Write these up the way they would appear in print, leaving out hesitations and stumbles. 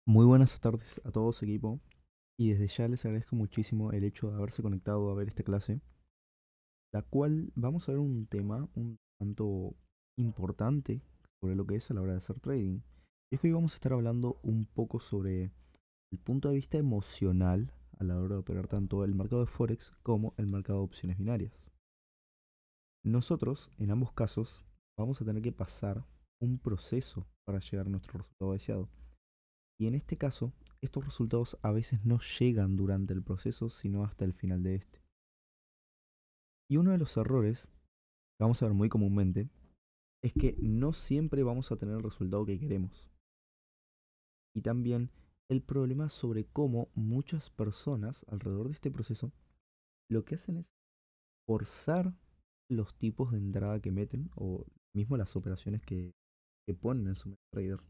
Muy buenas tardes a todos, equipo. Y desde ya les agradezco muchísimo el hecho de haberse conectado a ver esta clase, la cual vamos a ver un tema un tanto importante sobre lo que es a la hora de hacer trading. Y es que hoy vamos a estar hablando un poco sobre el punto de vista emocional a la hora de operar tanto el mercado de Forex como el mercado de opciones binarias. Nosotros, en ambos casos, vamos a tener que pasar un proceso para llegar a nuestro resultado deseado. Y en este caso, estos resultados a veces no llegan durante el proceso, sino hasta el final de este. Y uno de los errores que vamos a ver muy comúnmente es que no siempre vamos a tener el resultado que queremos. Y también el problema sobre cómo muchas personas alrededor de este proceso lo que hacen es forzar los tipos de entrada que meten o mismo las operaciones que ponen en su MetaTrader.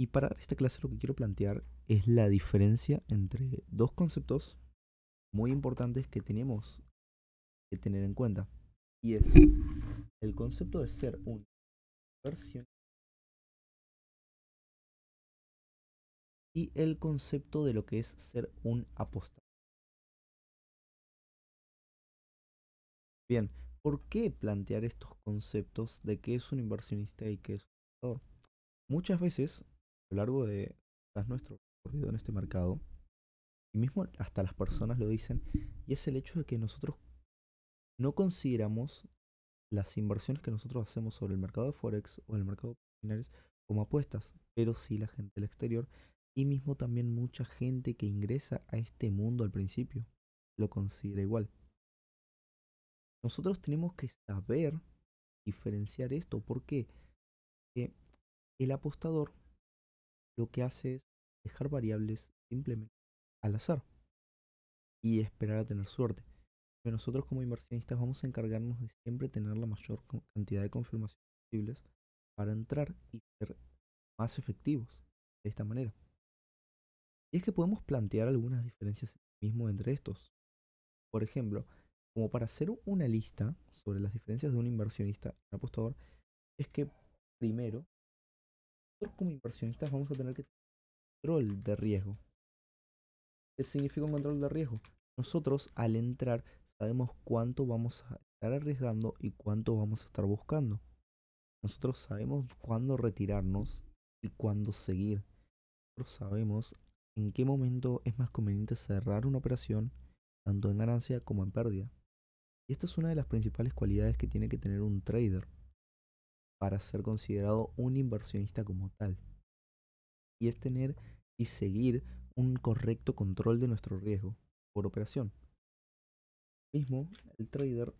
Y para esta clase lo que quiero plantear es la diferencia entre dos conceptos muy importantes que tenemos que tener en cuenta. Y es el concepto de ser un inversión y el concepto de lo que es ser un apostador. Bien, ¿por qué plantear estos conceptos de qué es un inversionista y qué es un apostador? Muchas veces, a lo largo de nuestro recorrido en este mercado, y mismo hasta las personas lo dicen, y es el hecho de que nosotros no consideramos las inversiones que nosotros hacemos sobre el mercado de Forex o el mercado de opciones como apuestas, pero sí la gente del exterior y mismo también mucha gente que ingresa a este mundo al principio lo considera igual. Nosotros tenemos que saber diferenciar esto. ¿Por qué? Porque el apostador lo que hace es dejar variables simplemente al azar y esperar a tener suerte. Pero nosotros como inversionistas vamos a encargarnos de siempre tener la mayor cantidad de confirmaciones posibles para entrar y ser más efectivos de esta manera. Y es que podemos plantear algunas diferencias mismo entre estos. Por ejemplo, como para hacer una lista sobre las diferencias de un inversionista y un apostador, es que primero, nosotros como inversionistas vamos a tener que tener control de riesgo. ¿Qué significa un control de riesgo? Nosotros al entrar sabemos cuánto vamos a estar arriesgando y cuánto vamos a estar buscando. Nosotros sabemos cuándo retirarnos y cuándo seguir. Nosotros sabemos en qué momento es más conveniente cerrar una operación, tanto en ganancia como en pérdida. Y esta es una de las principales cualidades que tiene que tener un trader para ser considerado un inversionista como tal. Y es tener y seguir un correcto control de nuestro riesgo por operación. Mismo, el trader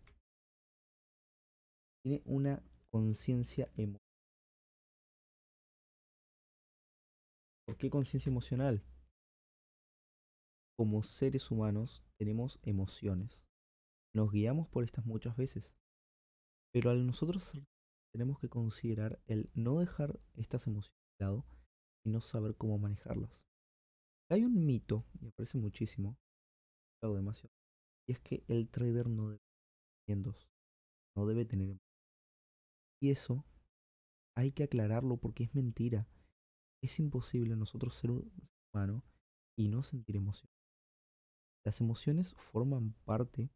tiene una conciencia emocional. ¿Por qué conciencia emocional? Como seres humanos tenemos emociones. Nos guiamos por estas muchas veces. Pero al nosotros tenemos que considerar el no dejar estas emociones de lado y no saber cómo manejarlas. Hay un mito, y me parece muchísimo, claro, demasiado, y es que el trader no debe tener miedos, no debe tener emociones. Y eso hay que aclararlo porque es mentira. Es imposible nosotros ser un ser humano y no sentir emociones. Las emociones forman parte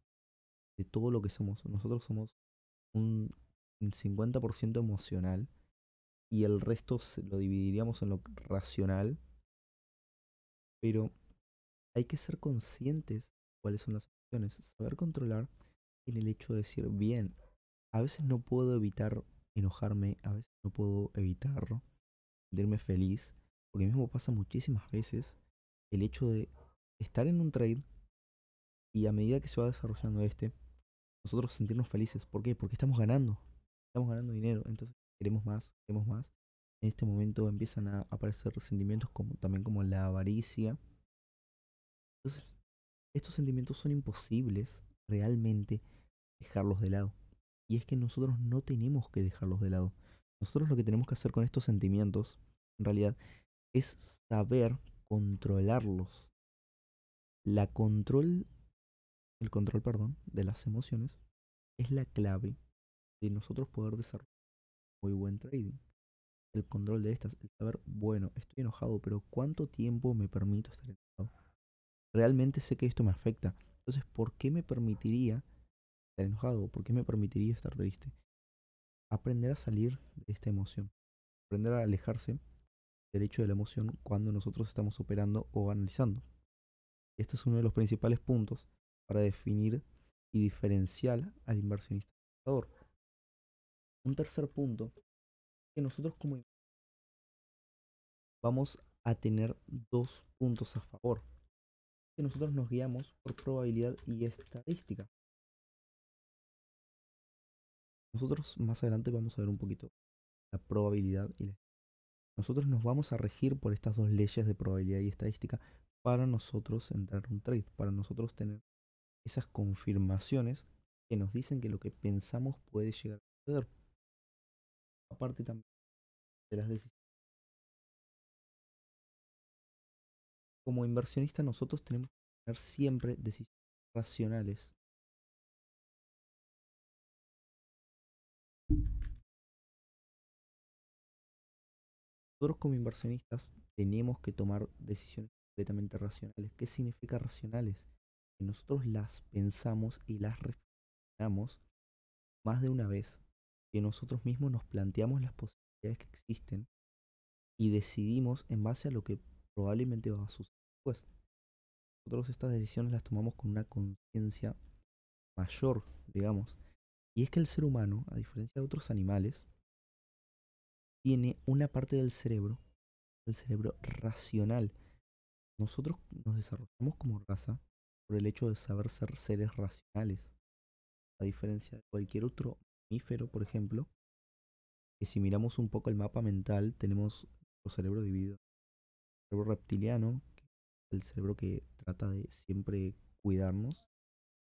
de todo lo que somos. Nosotros somos un 50% emocional y el resto lo dividiríamos en lo racional, pero hay que ser conscientes de cuáles son las emociones, saber controlar en el hecho de decir, bien, a veces no puedo evitar enojarme, a veces no puedo evitar sentirme feliz, porque mismo pasa muchísimas veces el hecho de estar en un trade y a medida que se va desarrollando este, nosotros sentirnos felices. ¿Por qué? Porque estamos ganando dinero, entonces queremos más, queremos más. En este momento empiezan a aparecer sentimientos como, también como la avaricia. Entonces, estos sentimientos son imposibles realmente dejarlos de lado. Y es que nosotros no tenemos que dejarlos de lado. Nosotros lo que tenemos que hacer con estos sentimientos, en realidad, es saber controlarlos. La control, el control, perdón, de las emociones es la clave de nosotros poder desarrollar muy buen trading. el control de estas, el saber, bueno, estoy enojado, pero ¿cuánto tiempo me permito estar enojado? Realmente sé que esto me afecta. Entonces, ¿por qué me permitiría estar enojado? ¿Por qué me permitiría estar triste? Aprender a salir de esta emoción. Aprender a alejarse del hecho de la emoción cuando nosotros estamos operando o analizando. Este es uno de los principales puntos para definir y diferenciar al inversionista pensador. Un tercer punto, que nosotros como vamos a tener dos puntos a favor, que nosotros nos guiamos por probabilidad y estadística. Nosotros más adelante vamos a ver un poquito la probabilidad y la... Nosotros nos vamos a regir por estas dos leyes de probabilidad y estadística para nosotros entrar en un trade, para nosotros tener esas confirmaciones que nos dicen que lo que pensamos puede llegar a suceder. Aparte también de las decisiones. Como inversionista nosotros tenemos que tener siempre decisiones racionales. Nosotros como inversionistas tenemos que tomar decisiones completamente racionales. ¿Qué significa racionales? Que nosotros las pensamos y las reflexionamos más de una vez, que nosotros mismos nos planteamos las posibilidades que existen y decidimos en base a lo que probablemente va a suceder después. Nosotros estas decisiones las tomamos con una conciencia mayor, digamos. Y es que el ser humano, a diferencia de otros animales, tiene una parte del cerebro, el cerebro racional. Nosotros nos desarrollamos como raza por el hecho de saber ser seres racionales, a diferencia de cualquier otro mamífero, por ejemplo, que si miramos un poco el mapa mental, tenemos nuestro cerebro dividido. El cerebro reptiliano, que es el cerebro que trata de siempre cuidarnos,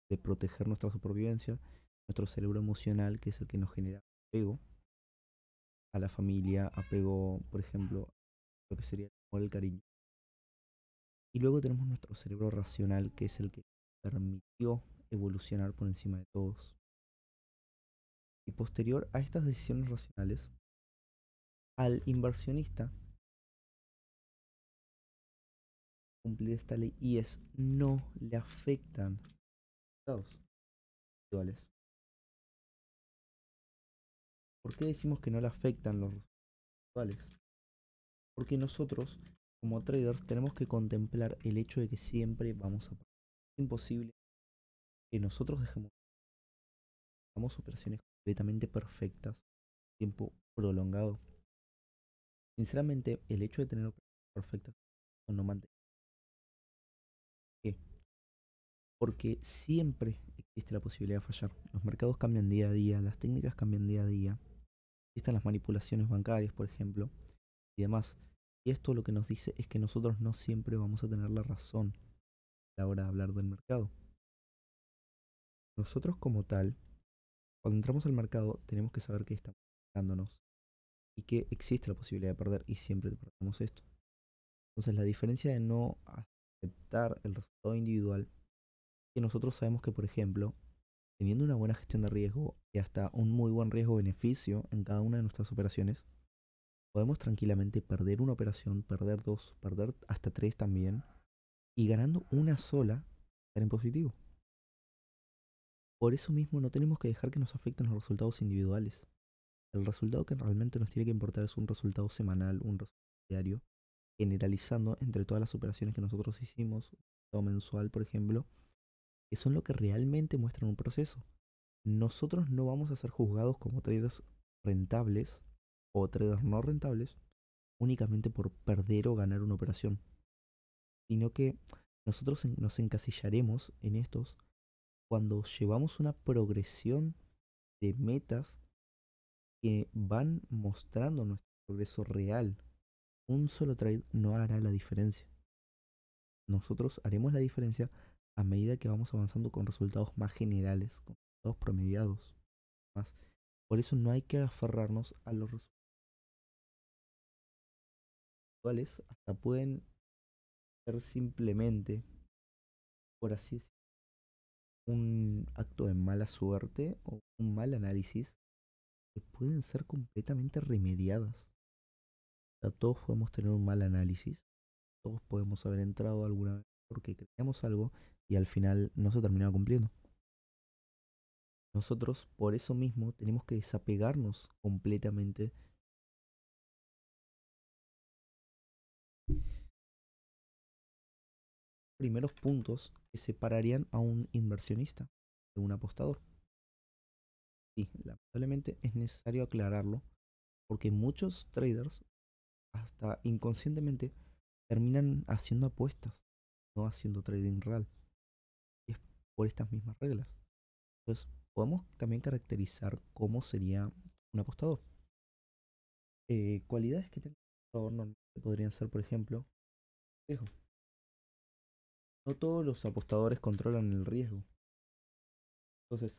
de proteger nuestra supervivencia. Nuestro cerebro emocional, que es el que nos genera apego a la familia, apego, por ejemplo, a lo que sería el amor, el cariño. Y luego tenemos nuestro cerebro racional, que es el que permitió evolucionar por encima de todos. Y posterior a estas decisiones racionales, al inversionista cumplir esta ley y es no le afectan los resultados individuales. ¿Por qué decimos que no le afectan los resultados? Porque nosotros, como traders, tenemos que contemplar el hecho de que siempre vamos a perder. Es imposible que nosotros hagamos operaciones completamente perfectas, tiempo prolongado. Sinceramente, el hecho de tener operaciones perfectas no mantener. ¿Por qué? Porque siempre existe la posibilidad de fallar. Los mercados cambian día a día, las técnicas cambian día a día. Existen las manipulaciones bancarias, por ejemplo, y demás. Y esto lo que nos dice es que nosotros no siempre vamos a tener la razón a la hora de hablar del mercado. Nosotros como tal, cuando entramos al mercado, tenemos que saber que estamos arriesgándonos y que existe la posibilidad de perder y siempre perdemos esto. Entonces la diferencia de no aceptar el resultado individual es que nosotros sabemos que, por ejemplo, teniendo una buena gestión de riesgo y hasta un muy buen riesgo-beneficio en cada una de nuestras operaciones, podemos tranquilamente perder una operación, perder dos, perder hasta tres también, y ganando una sola, estar en positivo. Por eso mismo no tenemos que dejar que nos afecten los resultados individuales. El resultado que realmente nos tiene que importar es un resultado semanal, un resultado diario, generalizando entre todas las operaciones que nosotros hicimos, un resultado mensual, por ejemplo, que son lo que realmente muestran un proceso. Nosotros no vamos a ser juzgados como traders rentables o traders no rentables únicamente por perder o ganar una operación, sino que nosotros nos encasillaremos en estos cuando llevamos una progresión de metas que van mostrando nuestro progreso real. Un solo trade no hará la diferencia. Nosotros haremos la diferencia a medida que vamos avanzando con resultados más generales, con resultados promediados. Más. Por eso no hay que aferrarnos a los resultados actuales, hasta pueden ser simplemente, por así decirlo, un acto de mala suerte o un mal análisis que pueden ser completamente remediadas. sea, todos podemos tener un mal análisis, todos podemos haber entrado alguna vez porque creíamos algo y al final no se terminaba cumpliendo. Nosotros, por eso mismo, tenemos que desapegarnos completamente de los primeros puntos que separarían a un inversionista de un apostador. Sí, lamentablemente es necesario aclararlo porque muchos traders, hasta inconscientemente, terminan haciendo apuestas, no haciendo trading real. Y es por estas mismas reglas. Entonces, podemos también caracterizar cómo sería un apostador. Cualidades que tiene un apostador normal podrían ser, por ejemplo, riesgo. No todos los apostadores controlan el riesgo. Entonces,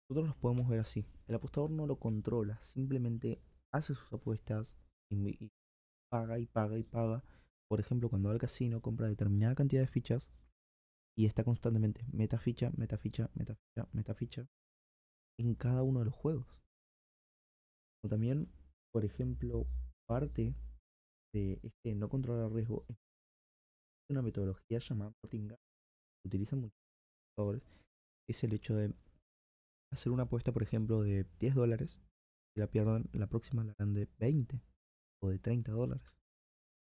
nosotros los podemos ver así. El apostador no lo controla, simplemente hace sus apuestas y paga y paga y paga. Por ejemplo, cuando va al casino, compra determinada cantidad de fichas y está constantemente meta ficha, meta ficha, meta ficha, meta ficha en cada uno de los juegos. O también, por ejemplo, parte de este no controlar riesgo es una metodología llamada Martingale, que utilizan muchos jugadores, es el hecho de hacer una apuesta, por ejemplo, de $10, y la pierdan, la próxima la harán de 20 o de $30.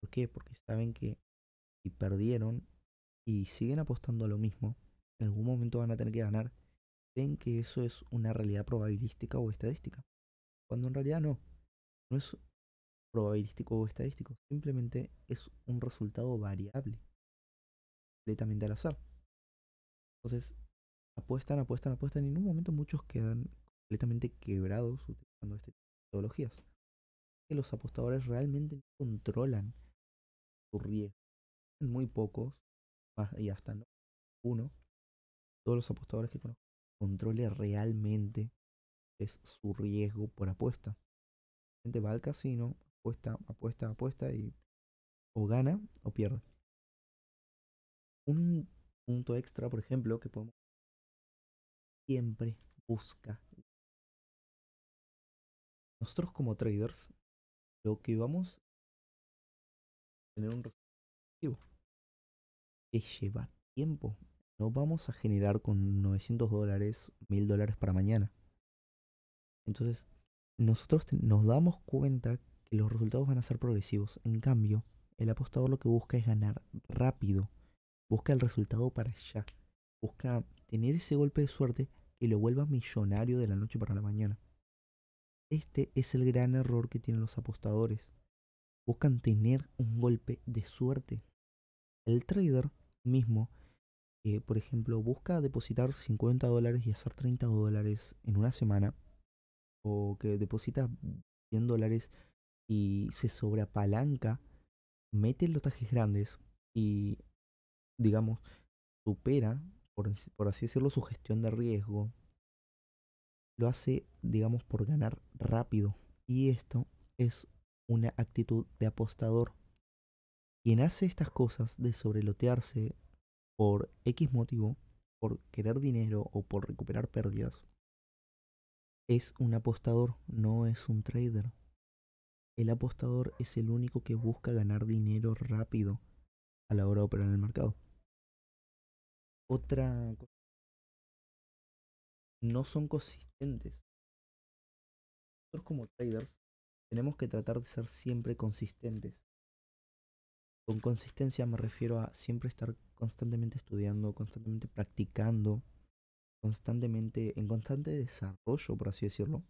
¿Por qué? Porque saben que si perdieron y siguen apostando a lo mismo, en algún momento van a tener que ganar. Creen que eso es una realidad probabilística o estadística, cuando en realidad no, no es probabilístico o estadístico, simplemente es un resultado variable, completamente al azar. Entonces, apuestan, apuestan, apuestan y en un momento muchos quedan completamente quebrados utilizando este tipo de metodologías. Que los apostadores realmente no controlan su riesgo. Muy pocos, y hasta no uno, todos los apostadores que conozco, controle realmente es su riesgo por apuesta. La gente va al casino, apuesta, apuesta, apuesta y o gana o pierde. Un punto extra, por ejemplo, que podemos siempre busca. Nosotros como traders, lo que vamos a tener un resultado que lleva tiempo. No vamos a generar con $900, $1000 para mañana. Entonces, nosotros nos damos cuenta que los resultados van a ser progresivos. En cambio, el apostador lo que busca es ganar rápido. Busca el resultado para allá. Busca tener ese golpe de suerte que lo vuelva millonario de la noche para la mañana. Este es el gran error que tienen los apostadores. Buscan tener un golpe de suerte. El trader mismo, por ejemplo, busca depositar $50 y hacer $30 en una semana, o que deposita $100 y se sobreapalanca, mete lotajes grandes y, digamos, supera, por así decirlo, su gestión de riesgo. Lo hace, digamos, por ganar rápido. Y esto es una actitud de apostador. Quien hace estas cosas de sobrelotearse por X motivo, por querer dinero o por recuperar pérdidas, es un apostador, no es un trader. El apostador es el único que busca ganar dinero rápido a la hora de operar en el mercado. Otra cosa, no son consistentes. Nosotros como traders tenemos que tratar de ser siempre consistentes. Con consistencia me refiero a siempre estar constantemente estudiando, constantemente practicando, constantemente, en constante desarrollo, por así decirlo.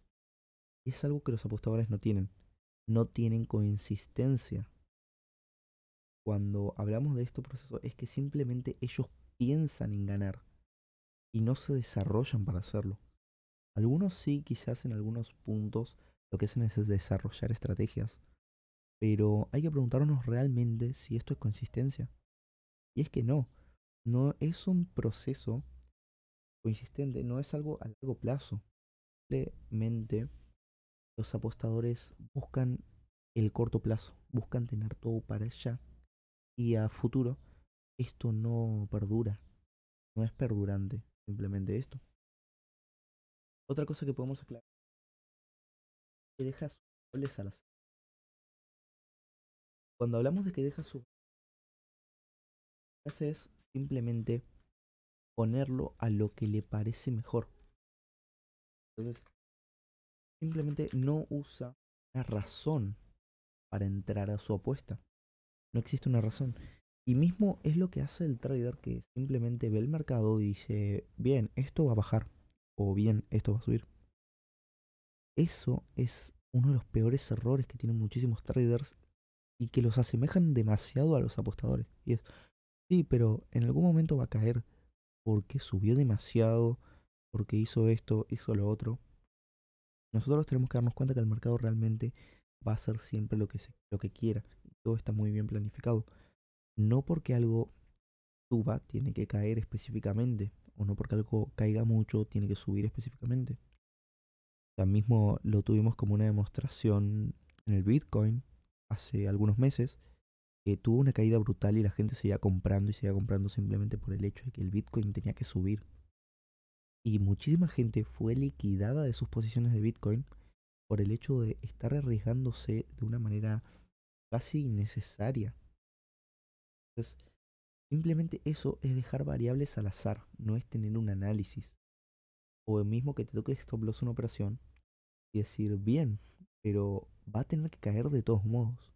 Y es algo que los apostadores no tienen. No tienen consistencia. Cuando hablamos de este proceso es que simplemente ellos piensan en ganar y no se desarrollan para hacerlo. Algunos sí, quizás en algunos puntos lo que hacen es desarrollar estrategias, pero hay que preguntarnos realmente si esto es consistencia. Y es que no, no es un proceso consistente, no es algo a largo plazo. Simplemente los apostadores buscan el corto plazo, buscan tener todo para allá y a futuro esto no perdura, no es perdurante simplemente esto. Otra cosa que podemos aclarar es que deja sus goles al azar. Cuando hablamos de que deja su hace es simplemente ponerlo a lo que le parece mejor. Entonces, simplemente no usa una razón para entrar a su apuesta. No existe una razón. Y mismo es lo que hace el trader que simplemente ve el mercado y dice, bien, esto va a bajar o bien, esto va a subir. Eso es uno de los peores errores que tienen muchísimos traders y que los asemejan demasiado a los apostadores. Y es, sí, pero en algún momento va a caer porque subió demasiado, porque hizo esto, hizo lo otro. Nosotros tenemos que darnos cuenta que el mercado realmente va a hacer siempre lo que quiera. Y todo está muy bien planificado. No porque algo suba tiene que caer específicamente, o no porque algo caiga mucho tiene que subir específicamente. Ya mismo lo tuvimos como una demostración en el Bitcoin hace algunos meses, que tuvo una caída brutal y la gente seguía comprando y seguía comprando simplemente por el hecho de que el Bitcoin tenía que subir. Y muchísima gente fue liquidada de sus posiciones de Bitcoin por el hecho de estar arriesgándose de una manera casi innecesaria. Entonces, simplemente eso es dejar variables al azar, no es tener un análisis. O el mismo que te toque stop loss una operación y decir, bien, pero va a tener que caer de todos modos.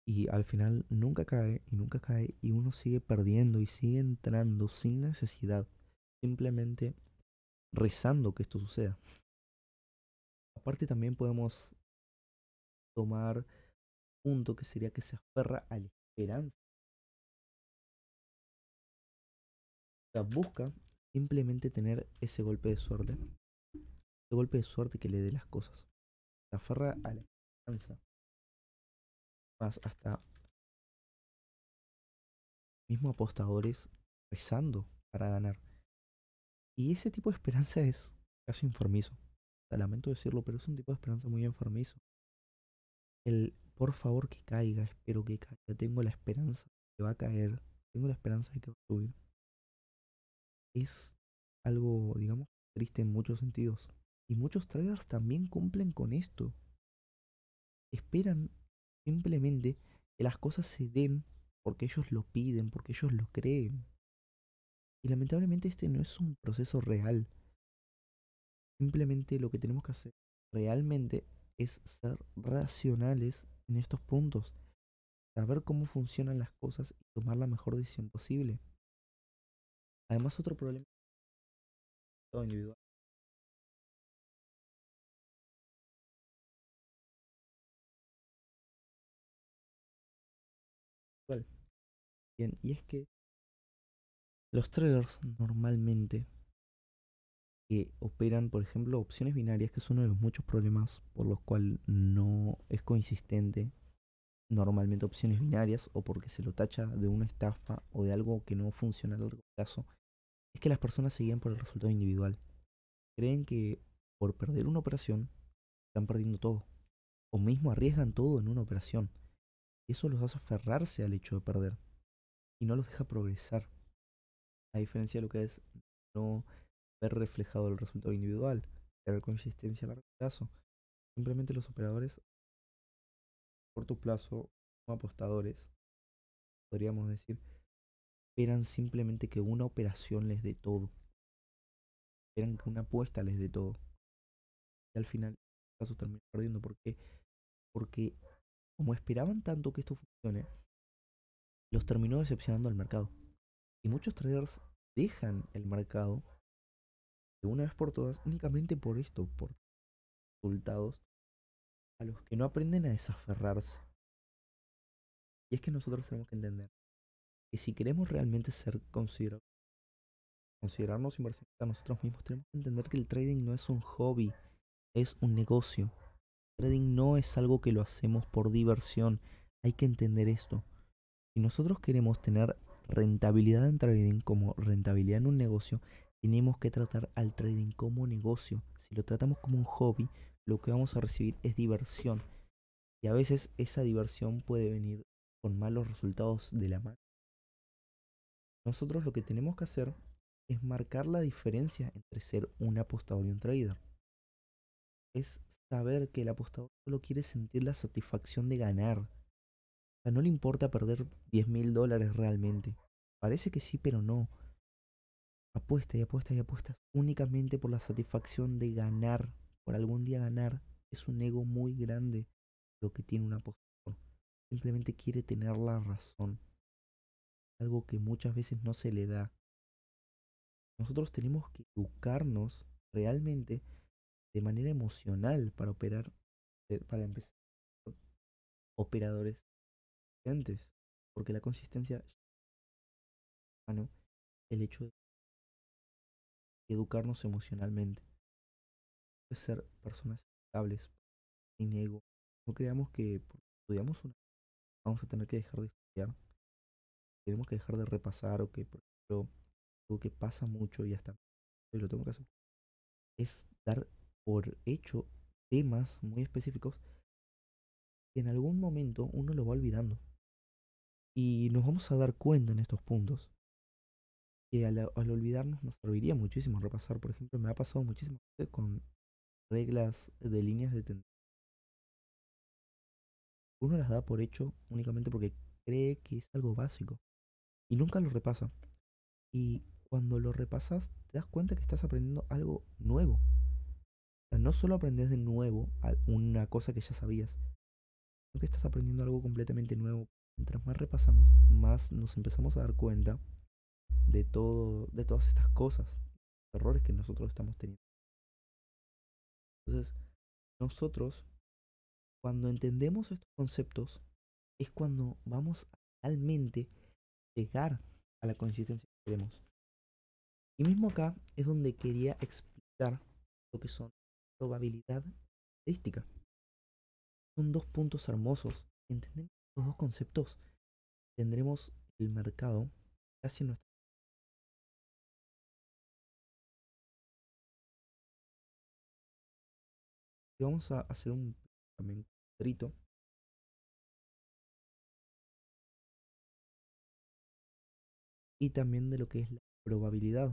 Y al final nunca cae y nunca cae y uno sigue perdiendo y sigue entrando sin necesidad, simplemente rezando que esto suceda. Aparte también podemos tomar punto que sería que se aferra a la esperanza. O sea, busca simplemente tener ese golpe de suerte, ese golpe de suerte que le dé las cosas. Se aferra a la esperanza, más hasta mismo apostadores rezando para ganar. Y ese tipo de esperanza es casi enfermizo. O sea, lamento decirlo, pero es un tipo de esperanza muy enfermizo. El por favor que caiga, espero que caiga, tengo la esperanza de que va a caer, tengo la esperanza de que va a subir. Es algo, digamos, triste en muchos sentidos. Y muchos traders también cumplen con esto. Esperan simplemente que las cosas se den porque ellos lo piden, porque ellos lo creen. Y lamentablemente este no es un proceso real. Simplemente lo que tenemos que hacer realmente es ser racionales en estos puntos, saber cómo funcionan las cosas y tomar la mejor decisión posible. Además, otro problema todo individual. Bien, y es que los traders normalmente que operan, por ejemplo, opciones binarias, que es uno de los muchos problemas por los cuales no es consistente normalmente opciones binarias o porque se lo tacha de una estafa o de algo que no funciona a largo plazo, es que las personas se guían por el resultado individual. Creen que por perder una operación están perdiendo todo, o mismo arriesgan todo en una operación. Y eso los hace aferrarse al hecho de perder y no los deja progresar, a diferencia de lo que es no ver reflejado el resultado individual, tener consistencia a largo plazo. Simplemente los operadores a corto plazo, como apostadores, podríamos decir, esperan simplemente que una operación les dé todo, esperan que una apuesta les dé todo. Y al final, en caso terminan perdiendo. ¿Por qué? Porque como esperaban tanto que esto funcione, los terminó decepcionando al mercado. Y muchos traders dejan el mercado de una vez por todas únicamente por esto, por resultados a los que no aprenden a desaferrarse. Y es que nosotros tenemos que entender que si queremos realmente ser considerarnos inversionistas nosotros mismos, tenemos que entender que el trading no es un hobby, es un negocio. El trading no es algo que lo hacemos por diversión. Hay que entender esto. Si nosotros queremos tener rentabilidad en trading como rentabilidad en un negocio, tenemos que tratar al trading como negocio. Si lo tratamos como un hobby, lo que vamos a recibir es diversión. Y a veces esa diversión puede venir con malos resultados de la mano. Nosotros lo que tenemos que hacer es marcar la diferencia entre ser un apostador y un trader. Es saber que el apostador solo quiere sentir la satisfacción de ganar. O sea, no le importa perder $10.000 realmente. Parece que sí, pero no. Apuesta y apuesta y apuestas únicamente por la satisfacción de ganar, por algún día ganar. Es un ego muy grande lo que tiene un apostador. Simplemente quiere tener la razón, algo que muchas veces no se le da. Nosotros tenemos que educarnos realmente de manera emocional para operar, para empezar operadores antes, porque la consistencia, bueno, el hecho de educarnos emocionalmente, es ser personas estables, sin ego. No creamos que porque estudiamos una, vamos a tener que dejar de estudiar, tenemos que dejar de repasar o que, por ejemplo, algo que pasa mucho y hasta y lo tengo que hacer, es dar por hecho temas muy específicos que en algún momento uno lo va olvidando. Y nos vamos a dar cuenta en estos puntos que al olvidarnos nos serviría muchísimo repasar. Por ejemplo, me ha pasado muchísimas veces con reglas de líneas de tendencia. Uno las da por hecho únicamente porque cree que es algo básico y nunca lo repasa. Y cuando lo repasas, te das cuenta que estás aprendiendo algo nuevo. O sea, no solo aprendes de nuevo una cosa que ya sabías, sino que estás aprendiendo algo completamente nuevo. Mientras más repasamos, más nos empezamos a dar cuenta de todo, de todas estas cosas, errores que nosotros estamos teniendo. Entonces, nosotros, cuando entendemos estos conceptos, es cuando vamos a realmente llegar a la consistencia que queremos. Y mismo acá es donde quería explicar lo que son probabilidad y estadística. Son dos puntos hermosos. Entendemos los dos conceptos, tendremos el mercado casi en nuestra. Y vamos a hacer un también cuadrito y también de lo que es la probabilidad,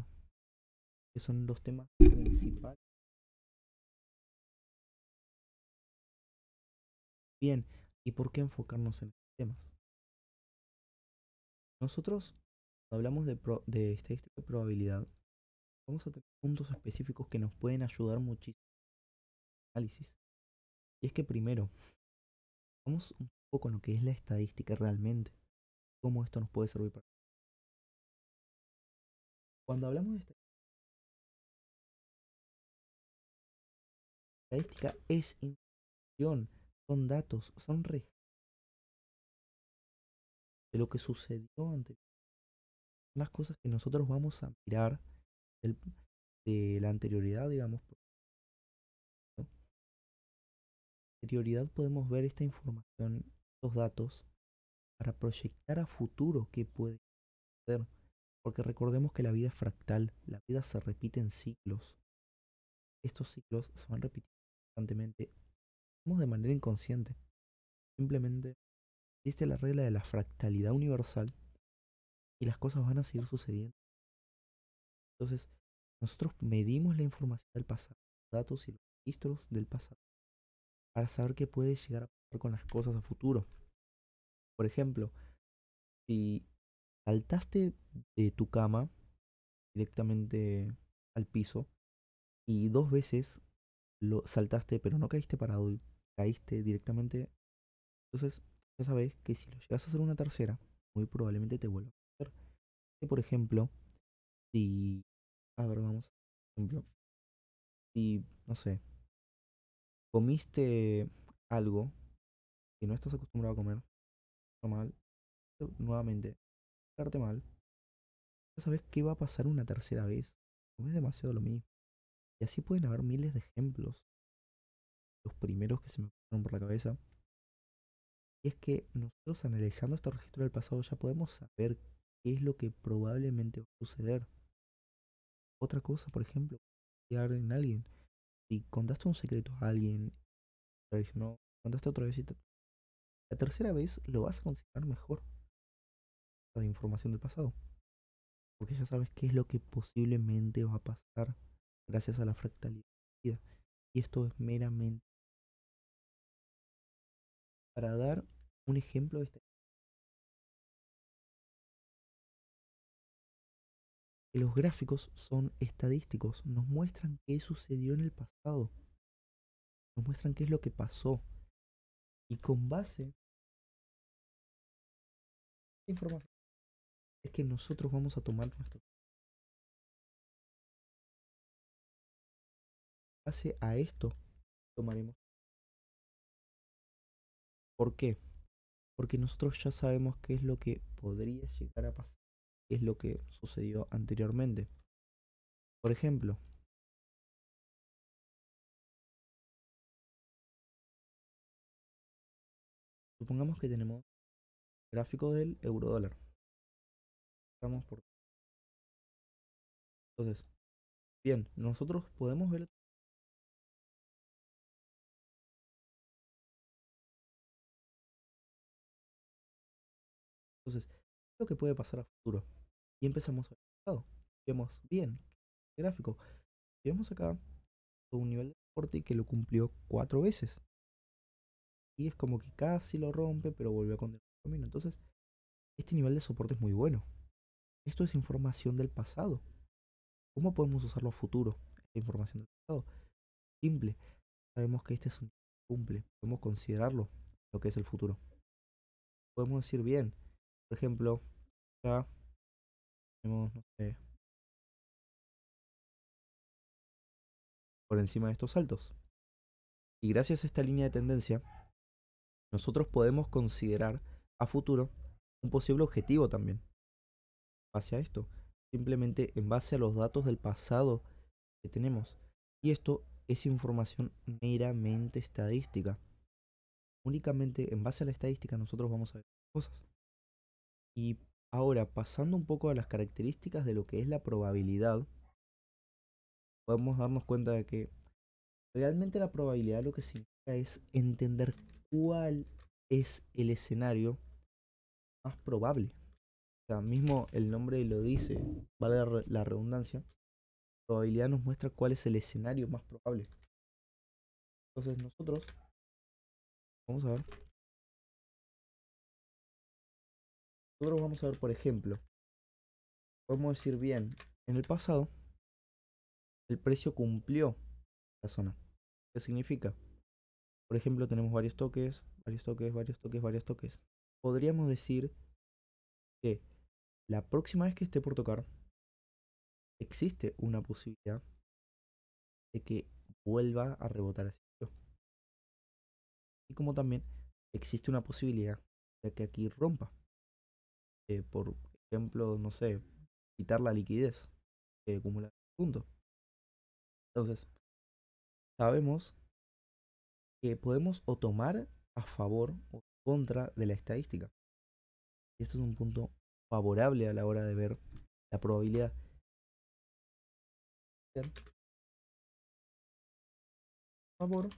que son los temas principales. Bien, ¿y por qué enfocarnos en estos temas? Nosotros, cuando hablamos de estadística y probabilidad, vamos a tener puntos específicos que nos pueden ayudar muchísimo en el análisis. Y es que primero, vamos un poco con lo que es la estadística realmente, cómo esto nos puede servir para. Cuando hablamos de estadística, es información, son datos, son registros de lo que sucedió antes, las cosas que nosotros vamos a mirar del- de la anterioridad, digamos. ¿No? Anterioridad podemos ver esta información, estos datos, para proyectar a futuro qué puede ser. Porque recordemos que la vida es fractal, la vida se repite en ciclos. Estos ciclos se van repitiendo constantemente, de manera inconsciente. Simplemente existe la regla de la fractalidad universal y las cosas van a seguir sucediendo. Entonces, nosotros medimos la información del pasado, los datos y los registros del pasado, para saber qué puede llegar a pasar con las cosas a futuro. Por ejemplo, si saltaste de tu cama directamente al piso y dos veces lo saltaste pero no caíste parado y caíste directamente, entonces ya sabes que si lo llegas a hacer una tercera, muy probablemente te vuelva a hacer. Que por ejemplo, si, a ver, vamos, por ejemplo, si, no sé, comiste algo que no estás acostumbrado a comer, normal, nuevamente, quedarte mal, ya sabes qué va a pasar una tercera vez. No es demasiado lo mismo. Y así pueden haber miles de ejemplos. Los primeros que se me pasaron por la cabeza. Y es que nosotros analizando este registro del pasado ya podemos saber qué es lo que probablemente va a suceder. Otra cosa, por ejemplo, confiar en alguien. Si contaste un secreto a alguien, traicionó, contaste otra vez y la tercera vez lo vas a considerar mejor la información del pasado. Porque ya sabes qué es lo que posiblemente va a pasar gracias a la fractalidad. Y esto es meramente para dar un ejemplo de este. Los gráficos son estadísticos, nos muestran qué sucedió en el pasado, nos muestran qué es lo que pasó. Y con base en esta información es que nosotros vamos a tomar nuestro... Base a esto tomaremos. ¿Por qué? Porque nosotros ya sabemos qué es lo que podría llegar a pasar, qué es lo que sucedió anteriormente. Por ejemplo, supongamos que tenemos gráfico del euro dólar. Estamos por... Entonces, bien, nosotros podemos ver... Entonces, ¿qué es lo que puede pasar a futuro? Y empezamos a ver el pasado. Vemos bien el gráfico. Y vemos acá un nivel de soporte que lo cumplió 4 veces. Y es como que casi lo rompe, pero volvió a continuar el camino. Entonces, este nivel de soporte es muy bueno. Esto es información del pasado. ¿Cómo podemos usarlo a futuro? Esta información del pasado. Simple. Sabemos que este es un cumple. Podemos considerarlo lo que es el futuro. Podemos decir bien. Por ejemplo, acá tenemos, no sé, por encima de estos saltos. Y gracias a esta línea de tendencia, nosotros podemos considerar a futuro un posible objetivo también. En base a esto. Simplemente en base a los datos del pasado que tenemos. Y esto es información meramente estadística. Únicamente en base a la estadística nosotros vamos a ver cosas. Y ahora, pasando un poco a las características de lo que es la probabilidad, podemos darnos cuenta de que realmente la probabilidad lo que significa es entender cuál es el escenario más probable. O sea, mismo el nombre lo dice, vale la redundancia, probabilidad nos muestra cuál es el escenario más probable. Entonces nosotros, vamos a ver, nosotros vamos a ver, por ejemplo, podemos decir bien, en el pasado el precio cumplió la zona. ¿Qué significa? Por ejemplo, tenemos varios toques, varios toques, varios toques, varios toques. Podríamos decir que la próxima vez que esté por tocar, existe una posibilidad de que vuelva a rebotar así. Y como también existe una posibilidad de que aquí rompa. Por ejemplo, no sé, quitar la liquidez que acumula puntos. Entonces, sabemos que podemos o tomar a favor o en contra de la estadística. Y esto es un punto favorable a la hora de ver la probabilidad. A favor.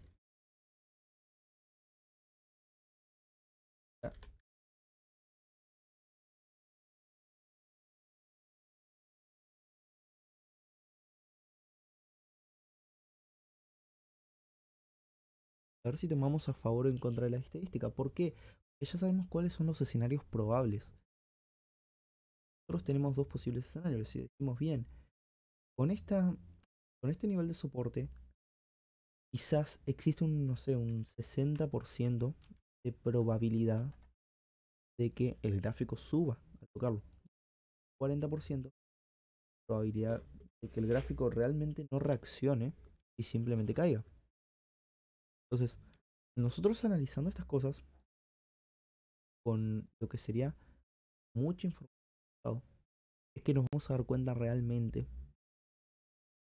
A ver si tomamos a favor o en contra de la estadística. ¿Por qué? Porque ya sabemos cuáles son los escenarios probables. Nosotros tenemos dos posibles escenarios. Si decimos bien, con con este nivel de soporte, quizás existe un, no sé, un 60% de probabilidad de que el gráfico suba al tocarlo. 40% de probabilidad de que el gráfico realmente no reaccione y simplemente caiga. Entonces, nosotros analizando estas cosas con lo que sería mucha información, es que nos vamos a dar cuenta realmente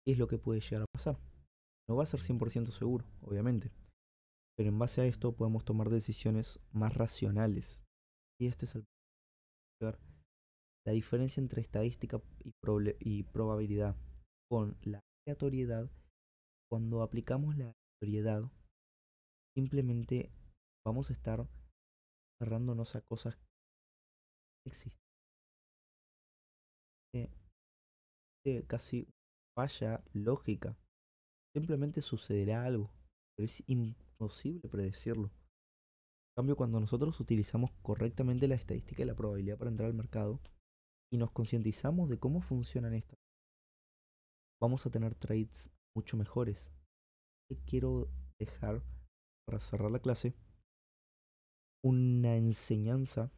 qué es lo que puede llegar a pasar. No va a ser 100% seguro, obviamente, pero en base a esto podemos tomar decisiones más racionales. Y este es el lugar. La diferencia entre estadística y probabilidad con la aleatoriedad. Cuando aplicamos la aleatoriedad, simplemente vamos a estar cerrándonos a cosas que existen. Casi falla lógica. Simplemente sucederá algo, pero es imposible predecirlo. En cambio, cuando nosotros utilizamos correctamente la estadística y la probabilidad para entrar al mercado, y nos concientizamos de cómo funcionan estas, vamos a tener trades mucho mejores. Quiero dejar, para cerrar la clase, una enseñanza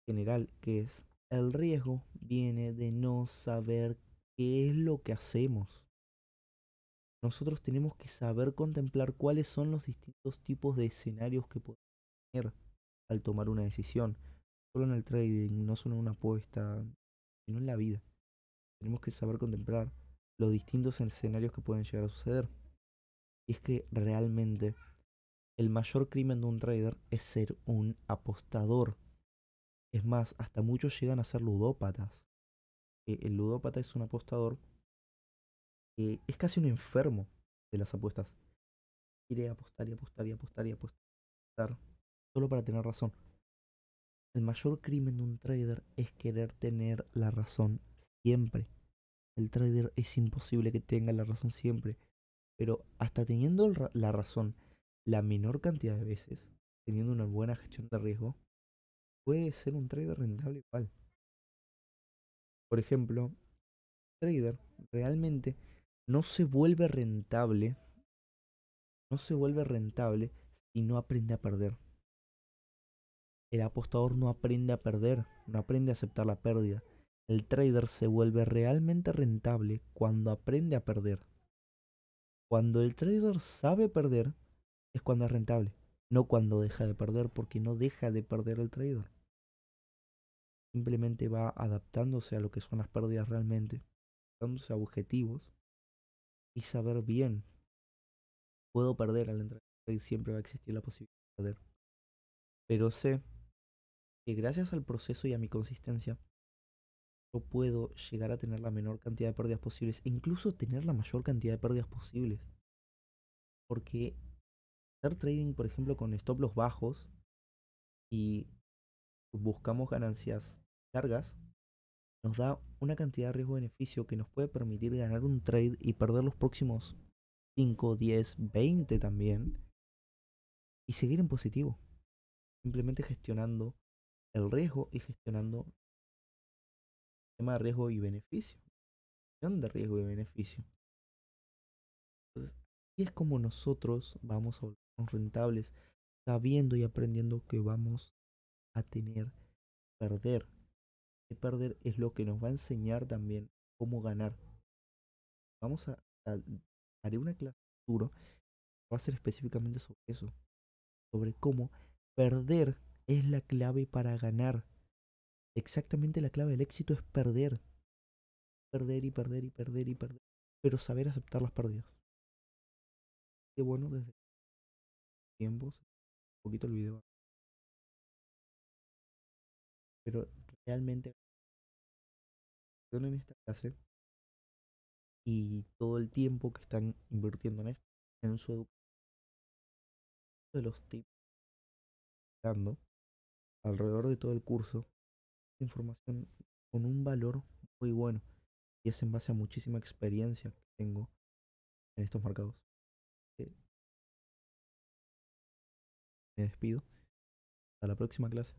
general que es: el riesgo viene de no saber qué es lo que hacemos. Nosotros tenemos que saber contemplar cuáles son los distintos tipos de escenarios que podemos tener al tomar una decisión. Solo en el trading, no solo en una apuesta, sino en la vida. Tenemos que saber contemplar los distintos escenarios que pueden llegar a suceder. Y es que realmente el mayor crimen de un trader es ser un apostador. Es más, hasta muchos llegan a ser ludópatas. El ludópata es un apostador que es casi un enfermo de las apuestas. Quiere apostar y apostar y apostar y apostar solo para tener razón. El mayor crimen de un trader es querer tener la razón siempre. El trader es imposible que tenga la razón siempre, pero hasta teniendo la razón la menor cantidad de veces, teniendo una buena gestión de riesgo, puede ser un trader rentable igual. Por ejemplo, trader realmente no se vuelve rentable, no se vuelve rentable si no aprende a perder. El apostador no aprende a perder, no aprende a aceptar la pérdida. El trader se vuelve realmente rentable cuando aprende a perder. Cuando el trader sabe perder es cuando es rentable, no cuando deja de perder, porque no deja de perder el trader. Simplemente va adaptándose a lo que son las pérdidas realmente, adaptándose a objetivos y saber bien, puedo perder al entrar en trade, siempre va a existir la posibilidad de perder. Pero sé que gracias al proceso y a mi consistencia, yo puedo llegar a tener la menor cantidad de pérdidas posibles, e incluso tener la mayor cantidad de pérdidas posibles. Porque hacer trading, por ejemplo, con stop loss bajos y buscamos ganancias largas, nos da una cantidad de riesgo-beneficio que nos puede permitir ganar un trade y perder los próximos 5, 10, 20 también, y seguir en positivo. Simplemente gestionando el riesgo y gestionando el tema de riesgo y beneficio. De riesgo y beneficio. Entonces, así es como nosotros vamos a volvernos rentables, sabiendo y aprendiendo que vamos a tener que perder. Que perder es lo que nos va a enseñar también cómo ganar. Vamos a haré una clase futuro, va a ser específicamente sobre eso, sobre cómo perder es la clave para ganar. Exactamente la clave del éxito es perder, perder y perder y perder y perder, pero saber aceptar las pérdidas. Qué bueno, desde tiempos, un poquito el video, pero realmente en esta clase y todo el tiempo que están invirtiendo en esto, en su educación, de los tips dando alrededor de todo el curso, información con un valor muy bueno, y es en base a muchísima experiencia que tengo en estos mercados. Me despido. Hasta la próxima clase.